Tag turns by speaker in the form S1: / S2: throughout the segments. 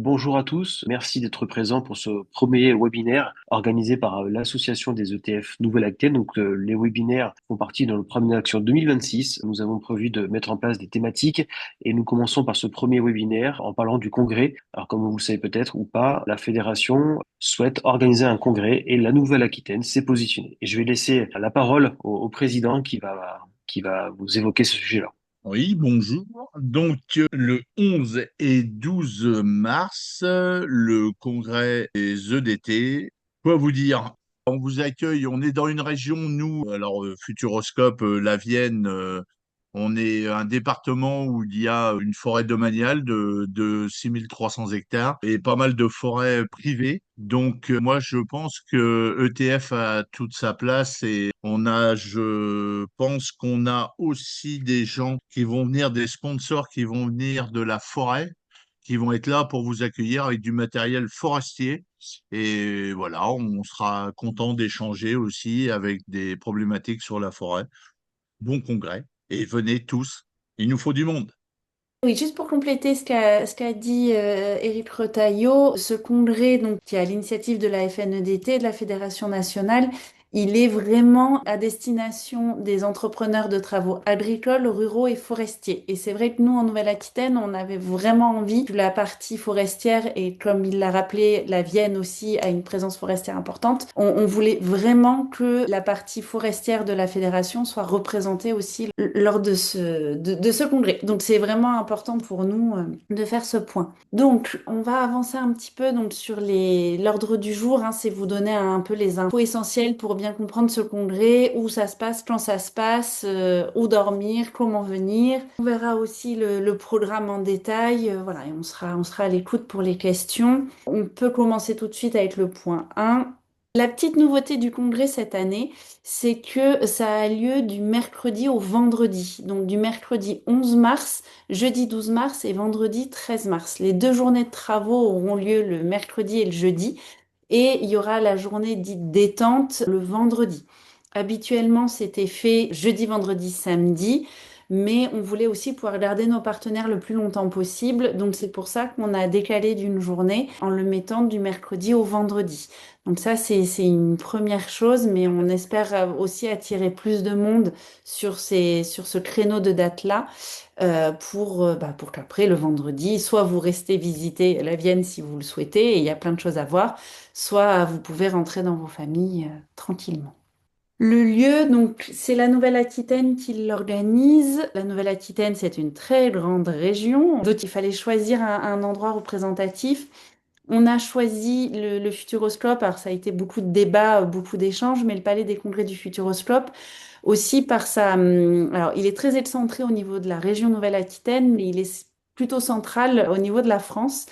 S1: Bonjour à tous, merci d'être présents pour ce premier webinaire organisé par l'association des ETF Nouvelle-Aquitaine. Les webinaires font partie de notre plan d'action 2026. Nous avons prévu de mettre en place des thématiques et nous commençons par ce premier webinaire en parlant du congrès. Alors comme vous le savez peut-être ou pas, la fédération souhaite organiser un congrès et la Nouvelle-Aquitaine s'est positionnée. Et je vais laisser la parole au président qui va vous évoquer ce sujet-là.
S2: Oui, bonjour. Le 11 et 12 mars, le congrès des EDT. Quoi vous dire? On vous accueille, on est dans une région, nous, alors Futuroscope, la Vienne, on est un département où il y a une forêt domaniale de 6 300 hectares et pas mal de forêts privées. Moi, je pense que ETF a toute sa place et je pense qu'on a aussi des gens qui vont venir, des sponsors qui vont venir de la forêt, qui vont être là pour vous accueillir avec du matériel forestier. Et voilà, on sera content d'échanger aussi avec des problématiques sur la forêt. Bon congrès et venez tous. Il nous faut du monde.
S3: Oui, juste pour compléter ce qu'a dit Éric Retailleau, ce congrès donc, qui est à l'initiative de la FNEDT, de la Fédération nationale, il est vraiment à destination des entrepreneurs de travaux agricoles, ruraux et forestiers. Et c'est vrai que nous, en Nouvelle-Aquitaine, on avait vraiment envie que la partie forestière, et comme il l'a rappelé, la Vienne aussi a une présence forestière importante, on voulait vraiment que la partie forestière de la fédération soit représentée aussi lors de ce congrès. Donc c'est vraiment important pour nous de faire ce point. Donc on va avancer un petit peu donc, sur l'ordre du jour, hein, c'est vous donner un peu les infos essentielles pour bien comprendre ce congrès, où ça se passe, quand ça se passe, où dormir, comment venir. On verra aussi le programme en détail, voilà, et on sera à l'écoute pour les questions. On peut commencer tout de suite avec le point 1. La petite nouveauté du congrès cette année, c'est que ça a lieu du mercredi au vendredi. Donc du mercredi 11 mars, jeudi 12 mars et vendredi 13 mars. Les deux journées de travaux auront lieu le mercredi et le jeudi. Et il y aura la journée dite détente le vendredi. Habituellement, c'était fait jeudi, vendredi, samedi, mais on voulait aussi pouvoir garder nos partenaires le plus longtemps possible. Donc c'est pour ça qu'on a décalé d'une journée en le mettant du mercredi au vendredi. Donc ça, c'est une première chose, mais on espère aussi attirer plus de monde sur ce créneau de date-là pour qu'après, le vendredi, soit vous restez visiter la Vienne si vous le souhaitez, et il y a plein de choses à voir, soit vous pouvez rentrer dans vos familles tranquillement. Le lieu, donc, c'est la Nouvelle-Aquitaine qui l'organise. La Nouvelle-Aquitaine, c'est une très grande région. Donc, il fallait choisir un endroit représentatif. On a choisi le Futuroscope. Alors, ça a été beaucoup de débats, beaucoup d'échanges, mais le Palais des Congrès du Futuroscope, aussi par alors, il est très excentré au niveau de la région Nouvelle-Aquitaine, mais il est plutôt central au niveau de la France.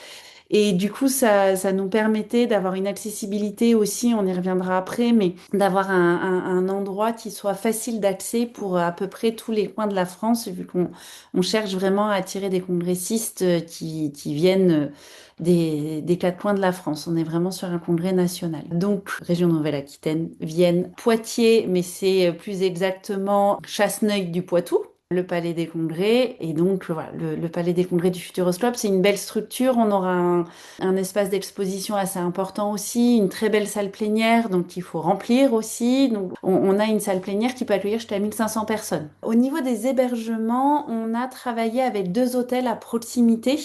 S3: Et du coup, ça nous permettait d'avoir une accessibilité aussi, on y reviendra après, mais d'avoir un endroit qui soit facile d'accès pour à peu près tous les coins de la France, vu qu'on cherche vraiment à attirer des congressistes qui viennent des quatre coins de la France. On est vraiment sur un congrès national. Donc, région Nouvelle-Aquitaine, Vienne, Poitiers, mais c'est plus exactement Chasseneuil du Poitou, le Palais des Congrès. Et donc, voilà, le Palais des Congrès du Futuroscope, c'est une belle structure. On aura un espace d'exposition assez important aussi, une très belle salle plénière, donc il faut remplir aussi. Donc, on a une salle plénière qui peut accueillir jusqu'à 1500 personnes. Au niveau des hébergements, on a travaillé avec deux hôtels à proximité.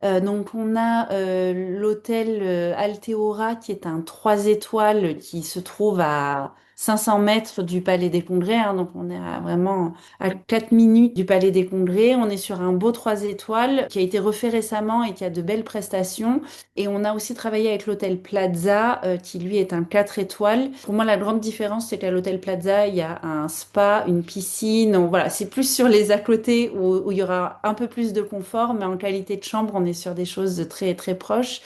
S3: Donc on a l'hôtel Alteora qui est un 3 étoiles qui se trouve à 500 mètres du Palais des Congrès, hein. Donc on est vraiment à 4 minutes du Palais des Congrès. On est sur un beau 3 étoiles qui a été refait récemment et qui a de belles prestations. Et on a aussi travaillé avec l'hôtel Plaza qui lui est un 4 étoiles. Pour moi la grande différence c'est qu'à l'hôtel Plaza il y a un spa, une piscine. Donc voilà, c'est plus sur les à côté où il y aura un peu plus de confort, mais en qualité de chambre on est sur des choses très très proches.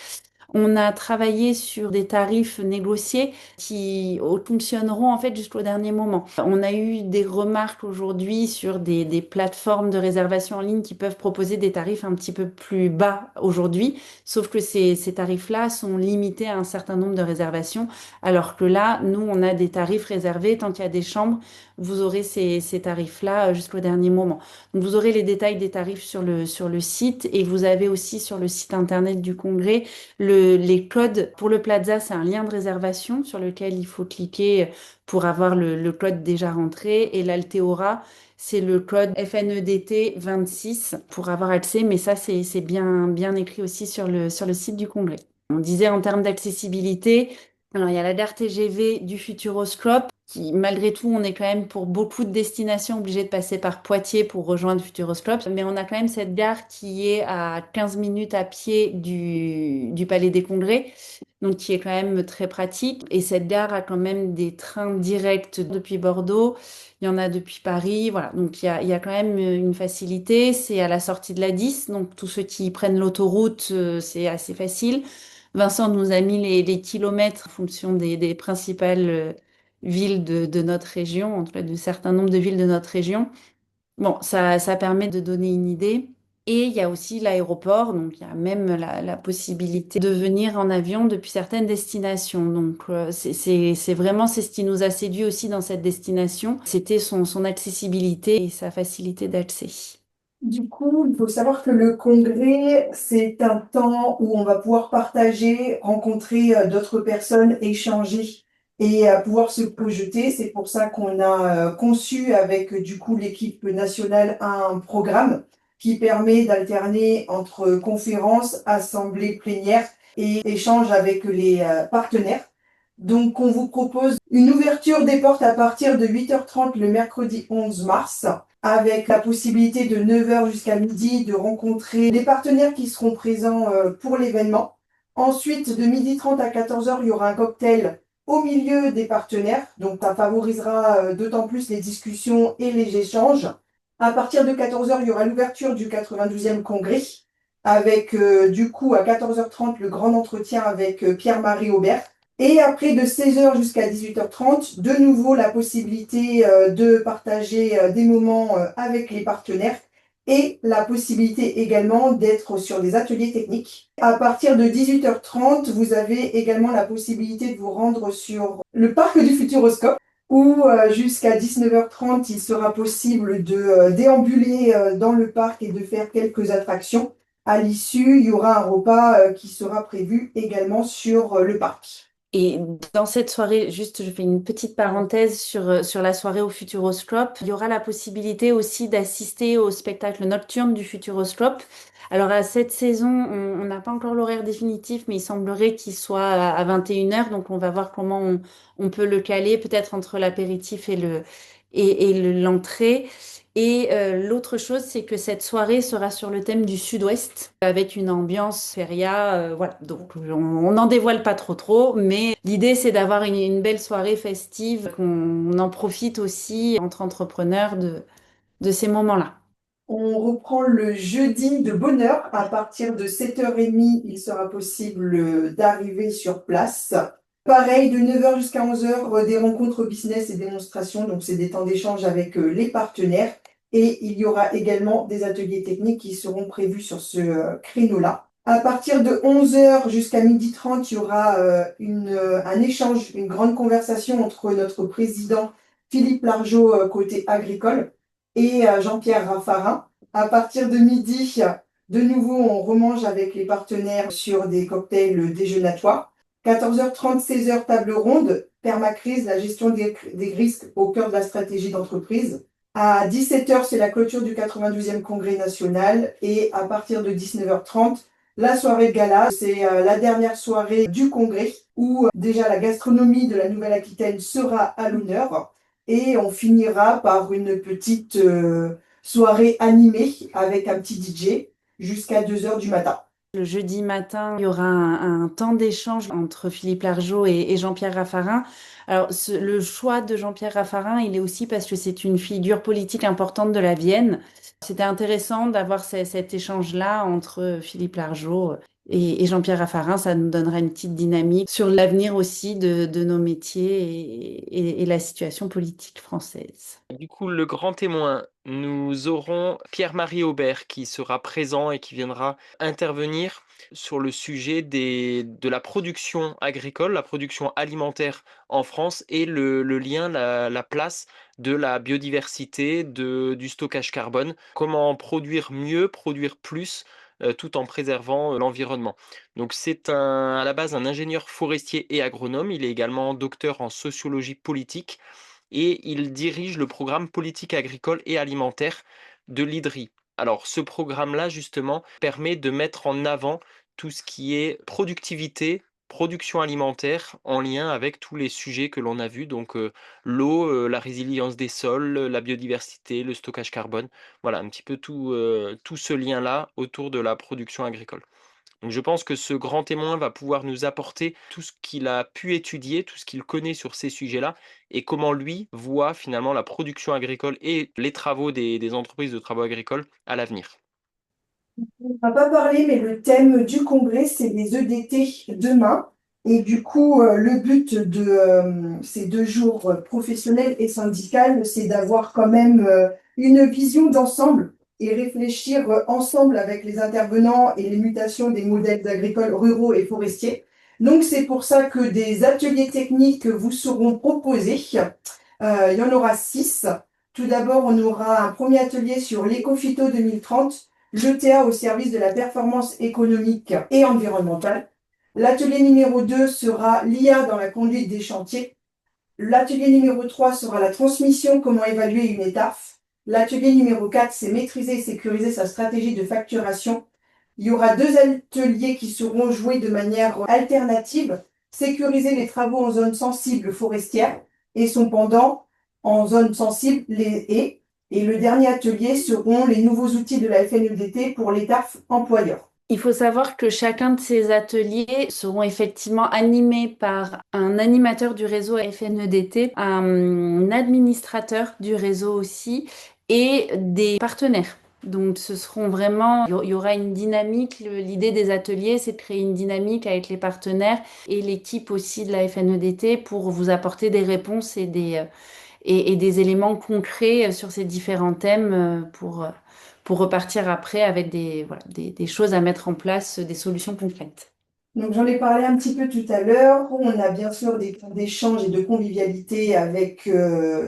S3: On a travaillé sur des tarifs négociés qui fonctionneront en fait jusqu'au dernier moment. On a eu des remarques aujourd'hui sur des plateformes de réservation en ligne qui peuvent proposer des tarifs un petit peu plus bas aujourd'hui, sauf que ces tarifs-là sont limités à un certain nombre de réservations, alors que là, nous, on a des tarifs réservés. Tant qu'il y a des chambres, vous aurez ces tarifs-là jusqu'au dernier moment. Donc, vous aurez les détails des tarifs sur le site et vous avez aussi sur le site internet du Congrès les codes pour le Plaza. C'est un lien de réservation sur lequel il faut cliquer pour avoir le code déjà rentré. Et l'Alteora, c'est le code FNEDT 26 pour avoir accès, mais ça, c'est bien écrit aussi sur le site du Congrès. On disait en termes d'accessibilité, alors il y a la gare TGV du Futuroscope, qui malgré tout, on est quand même pour beaucoup de destinations obligé de passer par Poitiers pour rejoindre Futuroscope, mais on a quand même cette gare qui est à 15 minutes à pied du Palais des Congrès, donc qui est quand même très pratique. Et cette gare a quand même des trains directs depuis Bordeaux, il y en a depuis Paris, voilà. Donc il y a quand même une facilité. C'est à la sortie de la 10, donc tous ceux qui prennent l'autoroute, c'est assez facile. Vincent nous a mis les kilomètres en fonction des principales villes de notre région, en tout cas de certains nombres de villes de notre région. Bon, ça permet de donner une idée. Et il y a aussi l'aéroport, donc il y a même la possibilité de venir en avion depuis certaines destinations. Donc c'est vraiment c'est ce qui nous a séduit aussi dans cette destination, c'était son accessibilité et sa facilité d'accès.
S4: Du coup, il faut savoir que le congrès, c'est un temps où on va pouvoir partager, rencontrer d'autres personnes, échanger et pouvoir se projeter. C'est pour ça qu'on a conçu avec du coup l'équipe nationale un programme qui permet d'alterner entre conférences, assemblées plénières et échanges avec les partenaires. Donc, on vous propose une ouverture des portes à partir de 8h30 le mercredi 11 mars, avec la possibilité de 9h jusqu'à midi de rencontrer les partenaires qui seront présents pour l'événement. Ensuite, de 12h30 à 14h, il y aura un cocktail au milieu des partenaires, donc ça favorisera d'autant plus les discussions et les échanges. À partir de 14h, il y aura l'ouverture du 92e congrès, avec du coup à 14h30 le grand entretien avec Pierre-Marie Aubert. Et après, de 16h jusqu'à 18h30, de nouveau la possibilité de partager des moments avec les partenaires et la possibilité également d'être sur des ateliers techniques. À partir de 18h30, vous avez également la possibilité de vous rendre sur le parc du Futuroscope où jusqu'à 19h30, il sera possible de déambuler dans le parc et de faire quelques attractions. À l'issue, il y aura un repas qui sera prévu également sur le parc.
S3: Et dans cette soirée, juste je fais une petite parenthèse sur la soirée au Futuroscope. Il y aura la possibilité aussi d'assister au spectacle nocturne du Futuroscope. Alors à cette saison, on n'a pas encore l'horaire définitif, mais il semblerait qu'il soit à 21h. Donc on va voir comment on peut le caler, peut-être entre l'apéritif et l'entrée. Et l'autre chose, c'est que cette soirée sera sur le thème du Sud-Ouest, avec une ambiance feria. Voilà, donc on n'en dévoile pas trop, mais l'idée, c'est d'avoir une belle soirée festive, qu'on en profite aussi entre entrepreneurs de ces moments-là.
S4: On reprend le jeudi de bonne heure. À partir de 7h30, il sera possible d'arriver sur place. Pareil, de 9h jusqu'à 11h, des rencontres business et démonstrations. Donc, c'est des temps d'échange avec les partenaires. Et il y aura également des ateliers techniques qui seront prévus sur ce créneau-là. À partir de 11h jusqu'à 12h30, il y aura un échange, une grande conversation entre notre président Philippe Largeau côté agricole et Jean-Pierre Raffarin. À partir de midi, de nouveau, on remange avec les partenaires sur des cocktails déjeunatoires. 14h30, 16h, table ronde, permacrise, la gestion des risques au cœur de la stratégie d'entreprise. À 17h, c'est la clôture du 92e congrès national. Et à partir de 19h30, la soirée de gala, c'est la dernière soirée du congrès où déjà la gastronomie de la Nouvelle-Aquitaine sera à l'honneur. Et on finira par une petite soirée animée avec un petit DJ jusqu'à 2h du matin.
S3: Le jeudi matin, il y aura un temps d'échange entre Philippe Largeau et Jean-Pierre Raffarin. Alors, le choix de Jean-Pierre Raffarin, il est aussi parce que c'est une figure politique importante de la Vienne. C'était intéressant d'avoir cet échange-là entre Philippe Largeau et Jean-Pierre Raffarin, ça nous donnera une petite dynamique sur l'avenir aussi de nos métiers et la situation politique française.
S5: Du coup, le grand témoin, nous aurons Pierre-Marie Aubert qui sera présent et qui viendra intervenir sur le sujet de la production agricole, la production alimentaire en France et le lien, la place de la biodiversité, du stockage carbone, comment produire mieux, produire plus, tout en préservant l'environnement. Donc c'est à la base un ingénieur forestier et agronome, il est également docteur en sociologie politique et il dirige le programme politique agricole et alimentaire de l'IDRI. Alors ce programme-là, justement, permet de mettre en avant tout ce qui est productivité, production alimentaire en lien avec tous les sujets que l'on a vus, donc l'eau, la résilience des sols, la biodiversité, le stockage carbone, voilà un petit peu tout ce lien-là autour de la production agricole. Donc je pense que ce grand témoin va pouvoir nous apporter tout ce qu'il a pu étudier, tout ce qu'il connaît sur ces sujets-là, et comment lui voit finalement la production agricole et les travaux des entreprises de travaux agricoles à l'avenir.
S4: On va pas parler, mais le thème du congrès, c'est les EDT demain. Et du coup, le but de ces 2 jours professionnels et syndicales, c'est d'avoir quand même une vision d'ensemble et réfléchir ensemble avec les intervenants et les mutations des modèles agricoles ruraux et forestiers. Donc, c'est pour ça que des ateliers techniques vous seront proposés. Il y en aura 6. Tout d'abord, on aura un premier atelier sur l'éco-phyto 2030, l'ETA au service de la performance économique et environnementale. L'atelier numéro 2 sera l'IA dans la conduite des chantiers. L'atelier numéro 3 sera la transmission, comment évaluer une étape. L'atelier numéro 4, c'est maîtriser et sécuriser sa stratégie de facturation. Il y aura 2 ateliers qui seront joués de manière alternative. Sécuriser les travaux en zone sensible forestière et son pendant en zone sensible les haies. Et le dernier atelier seront les nouveaux outils de la FNEDT pour l'État employeur.
S3: Il faut savoir que chacun de ces ateliers seront effectivement animés par un animateur du réseau FNEDT, un administrateur du réseau aussi et des partenaires. Donc ce seront vraiment, il y aura une dynamique. L'idée des ateliers, c'est de créer une dynamique avec les partenaires et l'équipe aussi de la FNEDT pour vous apporter des réponses et des éléments concrets sur ces différents thèmes pour repartir après avec voilà, des choses à mettre en place, des solutions concrètes.
S4: Donc j'en ai parlé un petit peu tout à l'heure. On a bien sûr des temps d'échange et de convivialité avec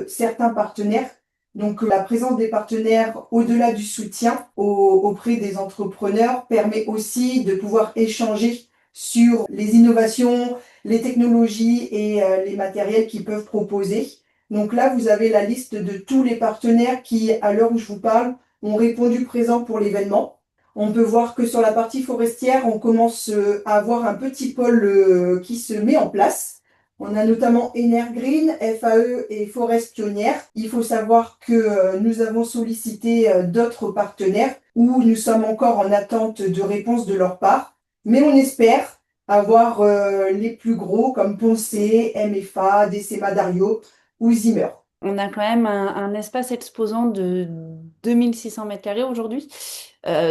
S4: certains partenaires. Donc la présence des partenaires au-delà du soutien auprès des entrepreneurs permet aussi de pouvoir échanger sur les innovations, les technologies et les matériels qu'ils peuvent proposer. Donc là, vous avez la liste de tous les partenaires qui, à l'heure où je vous parle, ont répondu présent pour l'événement. On peut voir que sur la partie forestière, on commence à avoir un petit pôle qui se met en place. On a notamment Energreen, FAE et Forest Pionnière. Il faut savoir que nous avons sollicité d'autres partenaires où nous sommes encore en attente de réponse de leur part. Mais on espère avoir les plus gros comme Poncé, MFA, DCMA Dario ou Zimmer.
S3: On a quand même un espace exposant de 2600 mètres carrés aujourd'hui.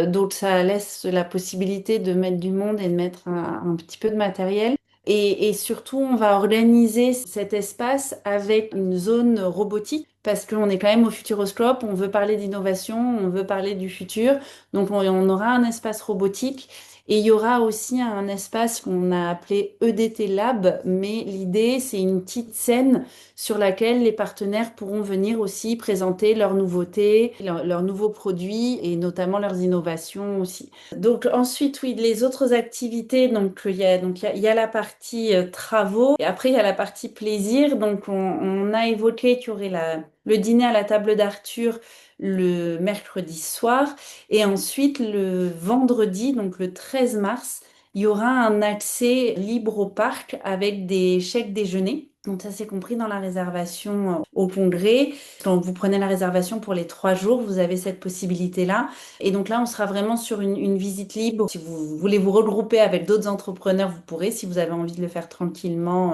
S3: Donc ça laisse la possibilité de mettre du monde et de mettre un petit peu de matériel. Et surtout, on va organiser cet espace avec une zone robotique parce qu'on est quand même au Futuroscope, on veut parler d'innovation, on veut parler du futur. Donc on aura un espace robotique. Et il y aura aussi un espace qu'on a appelé EDT Lab, mais l'idée, c'est une petite scène sur laquelle les partenaires pourront venir aussi présenter leurs nouveautés, leurs nouveaux produits et notamment leurs innovations aussi. Donc ensuite, oui, les autres activités, il y a la partie travaux et après il y a la partie plaisir. Donc on a évoqué qu'il y aurait le dîner à la table d'Arthur le mercredi soir et ensuite le vendredi, donc le 13 mars, il y aura un accès libre au parc avec des chèques déjeuner. Donc ça, c'est compris dans la réservation au congrès. Quand vous prenez la réservation pour les 3 jours, vous avez cette possibilité-là. Et donc là, on sera vraiment sur une visite libre. Si vous voulez vous regrouper avec d'autres entrepreneurs, vous pourrez. Si vous avez envie de le faire tranquillement,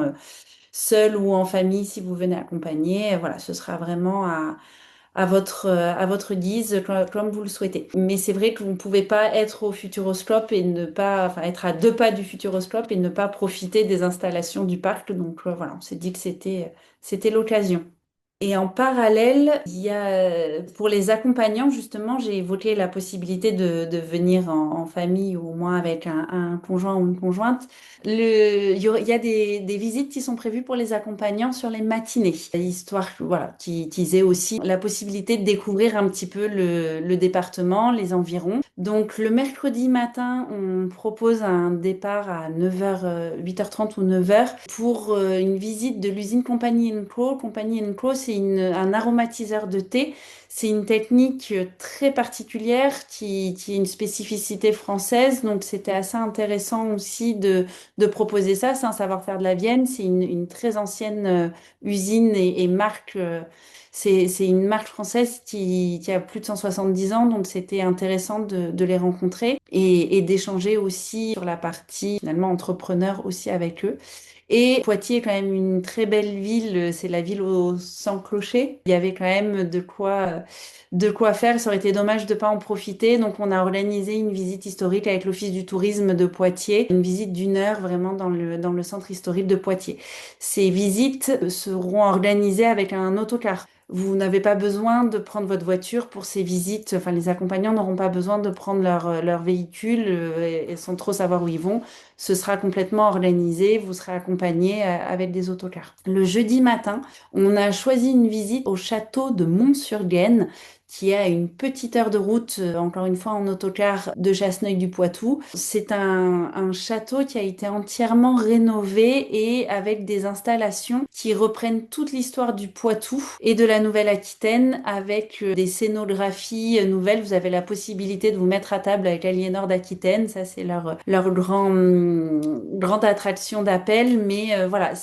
S3: seul ou en famille, si vous venez accompagner, voilà, ce sera vraiment à votre guise, comme vous le souhaitez. Mais c'est vrai que vous ne pouvez pas être au Futuroscope et ne pas, enfin, être à 2 pas du Futuroscope et ne pas profiter des installations du parc. Donc voilà, on s'est dit que c'était l'occasion. Et en parallèle, il y a, pour les accompagnants, justement, j'ai évoqué la possibilité de venir en famille ou au moins avec un conjoint ou une conjointe. Il y a des visites qui sont prévues pour les accompagnants sur les matinées, histoire voilà, qu'ils aient aussi la possibilité de découvrir un petit peu le département, les environs. Donc le mercredi matin, on propose un départ à 9h, 8h30 ou 9h pour une visite de l'usine Compagnie Co. Compagnie Co, c'est un aromatiseur de thé. C'est une technique très particulière qui est une spécificité française. Donc c'était assez intéressant aussi de proposer ça. C'est un savoir-faire de la Vienne. C'est une très ancienne usine et marque. C'est une marque française qui a plus de 170 ans, donc c'était intéressant de les rencontrer et d'échanger aussi sur la partie finalement entrepreneur aussi avec eux. Et Poitiers est quand même une très belle ville, c'est la ville aux 100 clochers. Il y avait quand même de quoi faire, ça aurait été dommage de pas en profiter. Donc on a organisé une visite historique avec l'Office du tourisme de Poitiers, une visite d'1 heure vraiment dans le centre historique de Poitiers. Ces visites seront organisées avec un autocar. Vous n'avez pas besoin de prendre votre voiture pour ces visites. Enfin, les accompagnants n'auront pas besoin de prendre leur véhicule et sans trop savoir où ils vont. Ce sera complètement organisé. Vous serez accompagné avec des autocars. Le jeudi matin, on a choisi une visite au château de Mont-sur-Gaine, qui est à une petite heure de route, encore une fois en autocar, de Chasseneuil-du-Poitou. C'est un château qui a été entièrement rénové et avec des installations qui reprennent toute l'histoire du Poitou et de la Nouvelle-Aquitaine avec des scénographies nouvelles. Vous avez la possibilité de vous mettre à table avec Aliénor d'Aquitaine. Ça, c'est leur grande attraction d'appel. Mais voilà,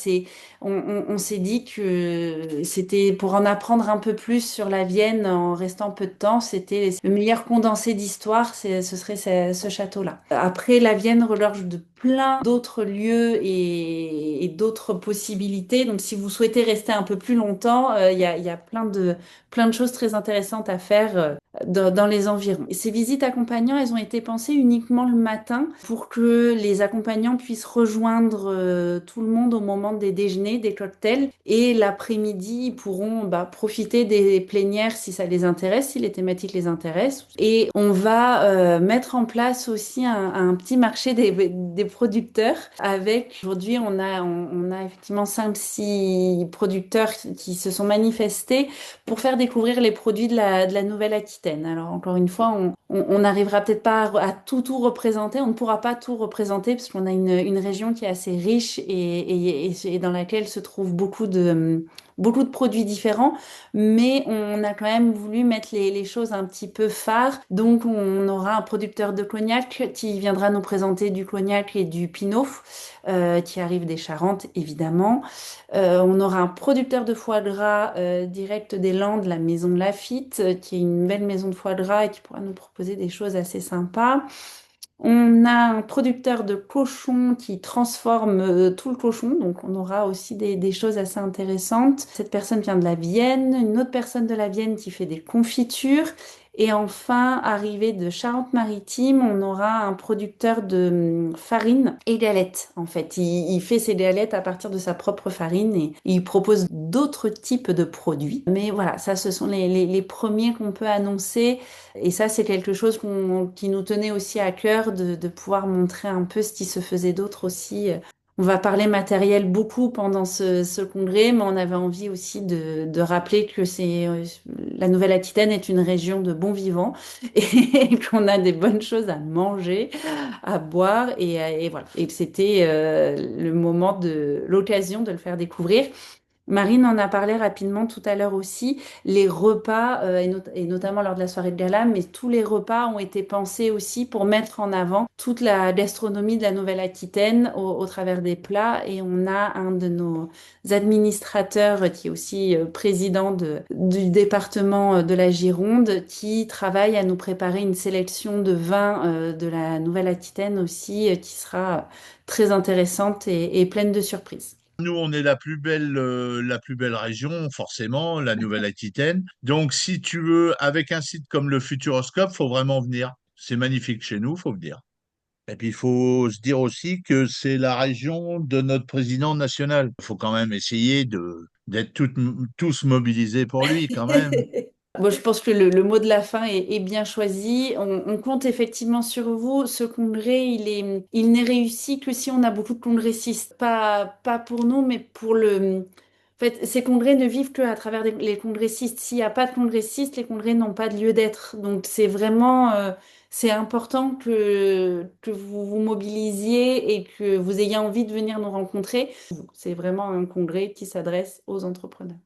S3: on s'est dit que c'était pour en apprendre un peu plus sur la Vienne en restant peu de temps, c'était le meilleur condensé d'histoire, ce serait ce château-là. Après, la Vienne regorge de plein d'autres lieux et d'autres possibilités. Donc, si vous souhaitez rester un peu plus longtemps, il y a plein de choses très intéressantes à faire dans les environs. Et ces visites accompagnants, elles ont été pensées uniquement le matin pour que les accompagnants puissent rejoindre tout le monde au moment des déjeuners, des cocktails. Et l'après-midi, ils pourront profiter des plénières si ça les intéresse, si les thématiques les intéressent. Et on va mettre en place aussi un petit marché des producteurs avec, aujourd'hui, on a effectivement 5-6 producteurs qui se sont manifestés pour faire découvrir les produits de la Nouvelle-Aquitaine. Alors encore une fois, on n'arrivera peut-être pas à tout représenter, on ne pourra pas tout représenter parce qu'on a une région qui est assez riche et dans laquelle se trouvent beaucoup de produits différents, mais on a quand même voulu mettre les choses un petit peu phares. Donc on aura un producteur de cognac qui viendra nous présenter du cognac et du pinot, qui arrive des Charentes évidemment. On aura un producteur de foie gras direct des Landes, la maison Lafitte, qui est une belle maison de foie gras et qui pourra nous proposer des choses assez sympas. On a un producteur de cochons qui transforme tout le cochon, donc on aura aussi des choses assez intéressantes. Cette personne vient de la Vienne, une autre personne de la Vienne qui fait des confitures. Et enfin, arrivé de Charente-Maritime, on aura un producteur de farine et galettes. En fait, il fait ses galettes à partir de sa propre farine et il propose d'autres types de produits. Mais voilà, ça, ce sont les premiers qu'on peut annoncer. Et ça, c'est quelque chose qui nous tenait aussi à cœur de pouvoir montrer un peu ce qui se faisait d'autre aussi. On va parler matériel beaucoup pendant ce congrès, mais on avait envie aussi de rappeler que la Nouvelle-Aquitaine est une région de bons vivants et qu'on a des bonnes choses à manger, à boire et voilà. Et que c'était le moment l'occasion de le faire découvrir. Marine en a parlé rapidement tout à l'heure aussi. Les repas, et notamment lors de la soirée de gala, mais tous les repas ont été pensés aussi pour mettre en avant toute la gastronomie de la Nouvelle-Aquitaine au travers des plats. Et on a un de nos administrateurs qui est aussi président du département de la Gironde qui travaille à nous préparer une sélection de vins de la Nouvelle-Aquitaine aussi qui sera très intéressante et pleine de surprises.
S2: Nous, on est la plus belle région, forcément, la Nouvelle-Aquitaine. Donc, si tu veux, avec un site comme le Futuroscope, faut vraiment venir. C'est magnifique chez nous, faut venir. Et puis, il faut se dire aussi que c'est la région de notre président national. Il faut quand même essayer d'être tous mobilisés pour lui, quand même.
S3: Bon, je pense que le mot de la fin est bien choisi. On compte effectivement sur vous. Ce congrès, il n'est réussi que si on a beaucoup de congressistes. Pas pour nous, mais pour le... En fait, ces congrès ne vivent qu'à travers les congressistes. S'il n'y a pas de congressistes, les congrès n'ont pas de lieu d'être. Donc c'est vraiment... c'est important que vous vous mobilisiez et que vous ayez envie de venir nous rencontrer. C'est vraiment un congrès qui s'adresse aux entrepreneurs.